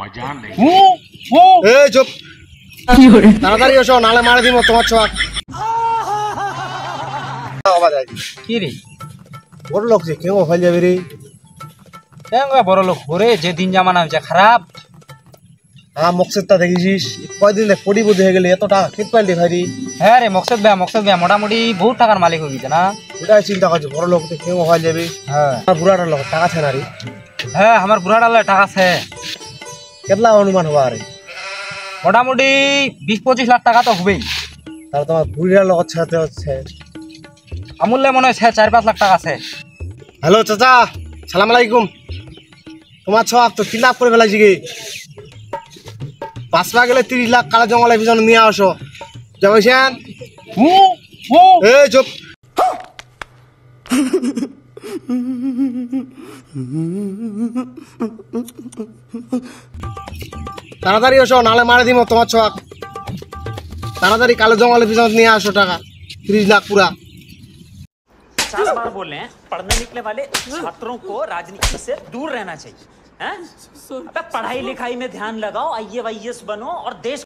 मजा नहीं। এই চুপ তাড়াতাড়ি এসো নালে মারা দিব তোমার ছোঁয়া কি রে বড় লোক যে কেউ হয়ে যাবে রে বড় লোক ওরে যে দিন জামানা হয়েছে খারাপ। হ্যাঁ মকসেদটা দেখেছিস কয়দিন দেখ কোটিপতি হয়ে গেলে এত টাকা খেত পাইলি ভাই হ্যাঁ রে মকসদ ভাইয়া মোটামুটি বহুত টাকার মালিক হয়ে গেছে না। ওটাই চিন্তা করছি বড় লোক তো কেউ হয়ে যাবে হ্যাঁ আমার বুড়াটার লোক টাকা আছে না রে হ্যাঁ আমার বুড়া ডালে টাকা আছে কেতলা অনুমান হওয়া রে মোটামুটি 20-25 লাখ টাকা তো হবেই। তাহলে তোমার বুড়িটার লোক সাথে হচ্ছে আমূল্যে মনে হয় 4-5 লাখ টাকা আছে। হ্যালো চাচা সালাম আলাইকুম তোমার ছোঁয়া তো 3 লাখ করে ফেলাইছি কি 5 লাখ গেলে 30 লাখ কালা জঙ্গলের পিছনে নিয়ে আসো যাবেছেন এই চুপ তাড়াতাড়ি এসো নালে মারা দিব তোমার ছোঁয়া তাড়াতাড়ি কালো জঙ্গলের পিছনে নিয়ে আসো টাকা 30 লাখ পুরা 50 बार बोल रहे हैं पढ़ने निकले वाले छात्रों को राजनीति से दूर रहना चाहिए हैं? अबे पढ़ाई लिखाई में ध्यान लगाओ, IAS बनो और देश